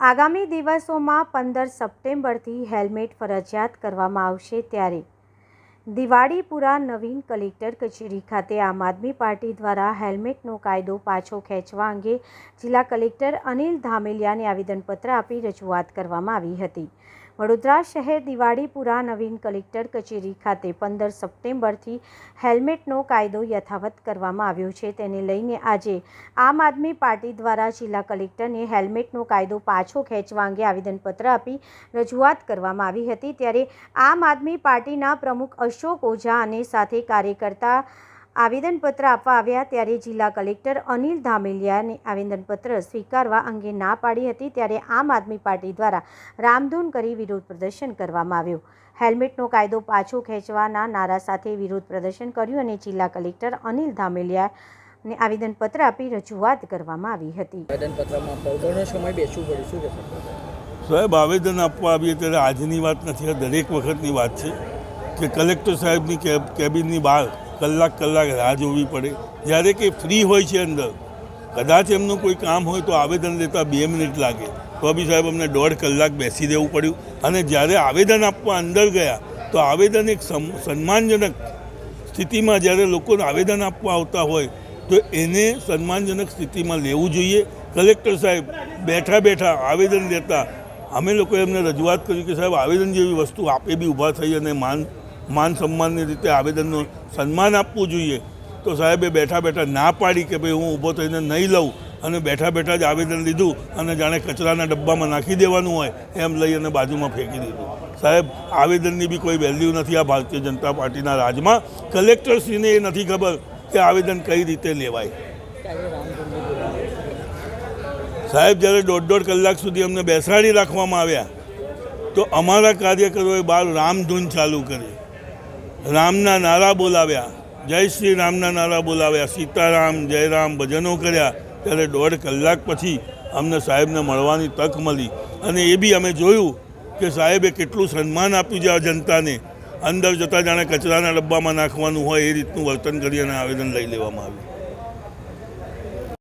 આગામી દિવસોમાં 15 સપ્ટેમ્બરથી હેલ્મેટ ફરજિયાત કરવામાં આવશે ત્યારે દિવાળીપુરા નવીન કલેક્ટર કચેરી ખાતે આમ આદમી પાર્ટી દ્વારા હેલ્મેટનો કાયદો પાછો ખેંચવા અંગે જિલ્લા કલેક્ટર અનિલ ધામેલિયાને આવેદનપત્ર આપી રજૂઆત કરવામાં આવી હતી। વડોદરા શહેર દિવાળીપુરા નવીન કલેક્ટર કચેરી ખાતે 15 સપ્ટેમ્બરથી હેલ્મેટનો કાયદો યથાવત કરવામાં આવ્યો છે, તેને લઈને આજે આમ આદમી પાર્ટી દ્વારા જિલ્લા કલેક્ટરને હેલ્મેટનો કાયદો પાછો ખેંચવા અંગે આવેદનપત્ર આપી રજૂઆત કરવામાં આવી હતી। ત્યારે આમ આદમી પાર્ટીના પ્રમુખ અશોક ઓઝા અને સાથે કાર્યકર્તા આવેદનપત્ર આપવા આવ્યા ત્યારે જિલ્લા કલેક્ટર અનિલ ધામેલિયાને આવેદનપત્ર સ્વીકારવા અંગે ના પાડી હતી। ત્યારે આમ આદમી પાર્ટી દ્વારા રામધૂન કરી વિરોધ પ્રદર્શન કરવામાં આવ્યું। હેલ્મેટનો કાયદો પાછો ખેંચવાના નારા સાથે વિરોધ પ્રદર્શન કર્યું અને જિલ્લા કલેક્ટર અનિલ ધામેલિયાને આવેદનપત્ર આપી રજૂઆત કરવામાં આવી હતી। સાહેબ, આવેદન આપવા આવીએ ત્યારે આજની વાત નથી, આ દરેક વખતની વાત છે કે કલેક્ટર સાહેબની કેબિનની બહાર કલાક રાહ જોવી પડે। જ્યારે કે ફ્રી હોય છે અંદર, કદાચ એમનું કોઈ કામ હોય તો આવેદન લેતા 2 મિનિટ લાગે, તો બી સાહેબ અમને 1.5 કલાક બેસી રહેવું પડ્યું। અને જ્યારે આવેદન આપવા અંદર ગયા તો આવેદન એક સન્માનજનક સ્થિતિમાં, જ્યારે લોકોને આવેદન આપવા આવતા હોય તો એને સન્માનજનક સ્થિતિમાં લેવું જોઈએ। કલેક્ટર સાહેબ બેઠા આવેદન લેતા અમે લોકોએ એમને રજૂઆત કરી કે સાહેબ આવેદન જેવી વસ્તુ આપે બી ઊભા થઈ અને માન સન્માનની રીતે આવેદનનું સન્માન આપવું જોઈએ, તો સાહેબે બેઠા ના પાડી કે ભાઈ હું ઊભો થઈને નહીં લઉં, અને બેઠા જ આવેદન લીધું અને જાણે કચરાના ડબ્બામાં નાખી દેવાનું હોય એમ લઈ અને બાજુમાં ફેંકી દીધું। સાહેબ, આવેદનની બી કોઈ વેલ્યુ નથી આ ભારતીય જનતા પાર્ટીના રાજમાં। કલેક્ટરશ્રીને એ નથી ખબર કે આવેદન કઈ રીતે લેવાય। સાહેબ, જ્યારે 1.5 કલાક સુધી અમને બેસાડી રાખવામાં આવ્યા તો અમારા કાર્યકરોએ બહાર રામધૂન ચાલુ કરી, રામના નારા બોલાવ્યા, જય શ્રી રામના નારા બોલાવ્યા, સીતારામ જય રામ ભજનો કર્યા। ત્યારે 1.5 કલાક પછી અમને સાહેબને મળવાની તક મળી અને એ બી અમે જોયું કે સાહેબે કેટલું સન્માન આપ્યું છે આ જનતાને। અંદર જતાં જાણે કચરાના ડબ્બામાં નાખવાનું હોય એ રીતનું વર્તન કરી અને આવેદન લઈ લેવામાં આવ્યું।